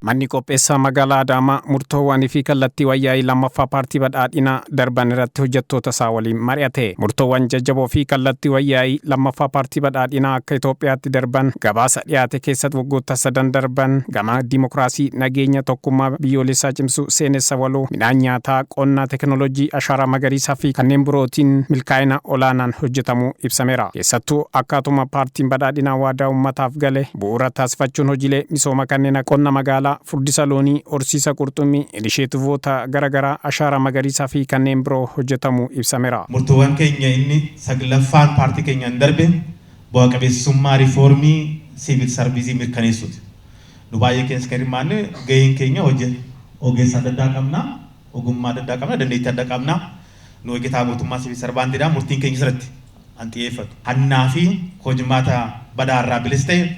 Manni qopheessaa magaalaa Adaamaa murtoowwanii fi kallattii wayyaa'ii lammaffaa paartii badhaadhinaa darban irratti hojjettoota isaa waliin mari'ate. Murtoowwan jajjaboo fi kallattii wayyaa'ii lammaffaa paartii badhaadhinaa akka Itoophiyaatti darban gabaasa dhiyaate keessatti waggoota 3 darban gama dimokiraasii, nageenya, tokkummaa biyyoolessaa cimsuu, seenessa waloo, midhaan nyaataa, qonnaa, teknoolojii, ashaaraa magariisaa fi kanneen birootiin milkaa'ina olaanaan hojjetamuu ibsameera. Keessattuu akkaatuma paartiin badhaadhinaa waadaa uummataaf gale bu'uura taasifachuun hojiilee misooma kanneen qonna magaalaa, furdisa loonii, horsiisa qurxummii, inishetiivoota garagaraa, ashaaraa magariisaa fi kanneen biroo hojjetamuu ibsameera. Murtoowwan keenya inni saglaffaan paartii keenyaan darbe bu'a qabeessummaa riifoormii siivil sarviisii mirkaneessuuti. Nu baay'ee keessa kan hirmaanne gaheen keenya ogeessa adda addaa qabna, ogummaa adda addaa qabna, dandeettii adda qabna. Nu hojjetaa mootummaa siivil sarvaantiidhaan murtiin keenya irratti an xiyyeeffatu. Hannaa fi hojimaata badaarraa bilis ta'e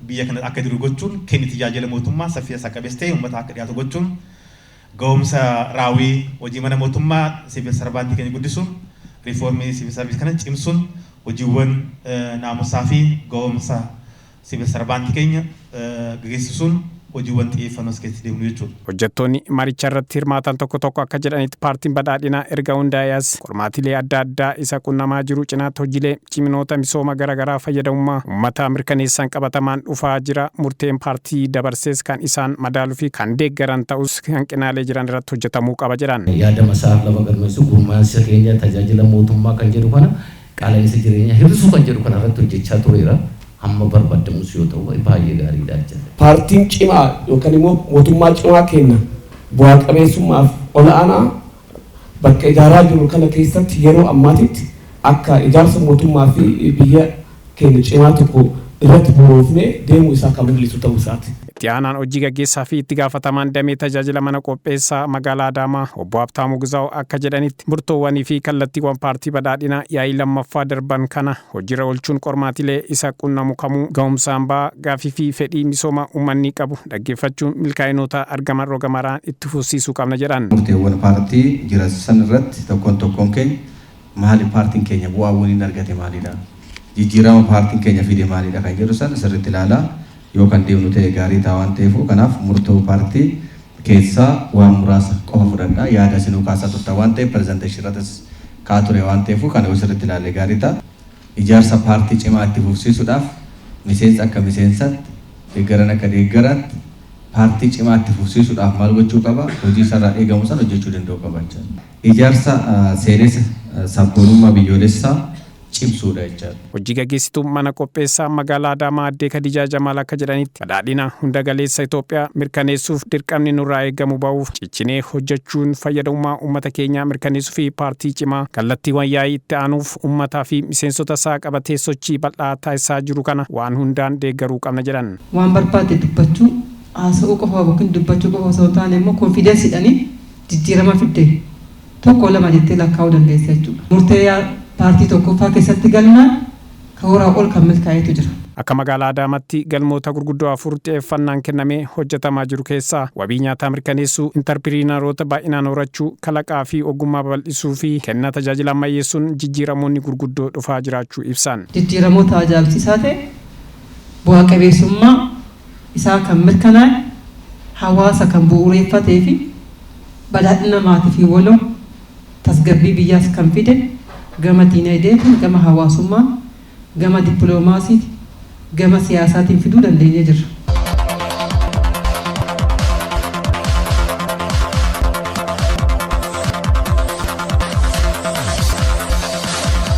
biyya kana akka jiru gochuun kenni tajaajila mootummaa saffisa qabeessa ta'e uummata akka dhiyaatu gochuun ga'umsa raawwii hojii mana mootummaa siivil sarvaantii keenya guddisuun riifoormii siivil sarviisii kana cimsuun hojiiwwan naamusaa fi ga'umsa siivil sarvaantii keenya gaggeessisuun hojiiwwan xiyyeeffannoo keessa deemnu jechuudha. Hojjettoonni maricha irratti hirmaatan tokko akka jedhanitti paartiin badhaadhinaa erga hundaa'ees qormaatilee adda addaa isa qunnamaa jiru cinaatti hojiilee ciminoota misooma garagaraa fayyadamummaa uummataa mirkaneessan qabatamaan dhufaa jira. Murteen paartii dabarsees kan isaan madaaluu fi kan deeggaran ta'us hanqinaalee jiran irratti hojjetamuu qaba jedhan. Yaada masaaf lafa galmeessu gurmaansa keenya tajaajila mootummaa kan jedhu kana qaala'insa jireenyaa hir'isuu kan jedhu kana irratti hojjechaa tureera. Amma barbaadamus yoo ta'u baay'ee gaariidha jechuudha. Paartiin cimaa yookaan immoo mootummaa cimaa kenna bu'aa qabeessummaaf olaanaa bakka ijaaraa jiru kana keessatti yeroo ammaatitti akka ijaarsa mootummaa fi biyya keenya cimaa tokko irratti bu'uufnee deemuu isaa kan mul'isu ta'uu isaati. Itti aanaan hojii gaggeessaa fi itti gaafatamaan damee tajaajila mana qopheessaa magaalaa Adaamaa obbo Habtaamuu Gizaa'u akka jedhanitti murtoowwanii fi kallattiiwwan paartii badhaadhinaa yaa'ii lammaffaa darban kana hojiirra oolchuun qormaatilee isa qunnamu kamuu ga'umsaan ba'aa gaafii fi fedhii misooma uummanni qabu dhaggeeffachuun milkaa'inoota argaman roga maraan itti fufsiisuu qabna jedhan. Murteewwan paartii jiran san irratti tokkoon keenya maali paartiin keenya bu'aawwan inni argate maalidha? Jijjiirama paartiin keenya fide maalidha kan jedhu san sirriitti ilaalaa yoo kan deemnu ta'e gaarii ta'a waan ta'eef kanaaf murtoo paartii keessaa waan muraasa qofa fudhadhaa yaada isinuu kaasaa turta waan ta'eef pirezenteeshinii irrattis kaa ture waan ta'eef kana sirriitti ilaalee gaarii ta'a. Ijaarsa paartii cimaa itti fufsiisuudhaaf miseensa akka miseensaatti deeggaran akka deeggaraatti paartii cimaa itti fufsiisuudhaaf maal gochuu qaba? Hojii sarara eegamu sana hojjechuu danda'u qaba jechuudha. Ijaarsa seenessa sabboonummaa biyyoolessaa cimsuudha jechuudha. Hojii gaggeessituu mana qopheessaa magaalaa Adaamaa addee Khadijaa Jamaal akka jedhanitti badhaadhina hunda galeessa Itoophiyaa mirkaneessuuf dirqamni nurraa eegamu ba'uuf ciccinee hojjechuun fayyadamummaa uummata keenyaa mirkaneessuu fi paartii cimaa kallattii wayyaa'ii itti aanuuf uummataa fi miseensota isaa qabatee sochii bal'aa taasisaa jiru kana waan hundaan deeggaruu qabna jedhan. Waan barbaade dubbachuu haasa'uu qofa yookiin dubbachuu qofa osoo hin taane immoo konfidensiidhaanii jijjiirama fidde tokko lama jettee lakkaa'uu dandeessa jechuudha. Murtee paartii tokkoffaa keessatti galmaan karoora ol kan milkaa'etu jira. Akka magaalaa Adaamaatti galmoota gurguddoo 4 xiyyeeffannaan kennamee hojjetamaa jiru keessaa wabii nyaataa mirkaneessuu, intarpiriinaroota baay'inaan horachuu, kalaqaa fi ogummaa babal'isuu fi kennaa tajaajila ammayyeessuun jijjiiramoonni gurguddoo dhufaa jiraachuu ibsan. Jijjiiramoota ajaa'ibsiisaa ta'e bu'aa qabeessummaa isaa kan mirkanaa'e hawaasa kan bu'uureeffatee fi badhaadhina maatii fi waloo tasgabbii biyyaas kan fide gama diinagdeetiin, gama hawaasummaa, gama dippiloomaasiitiin, gama siyaasaatiin fiduu dandeenya jirra.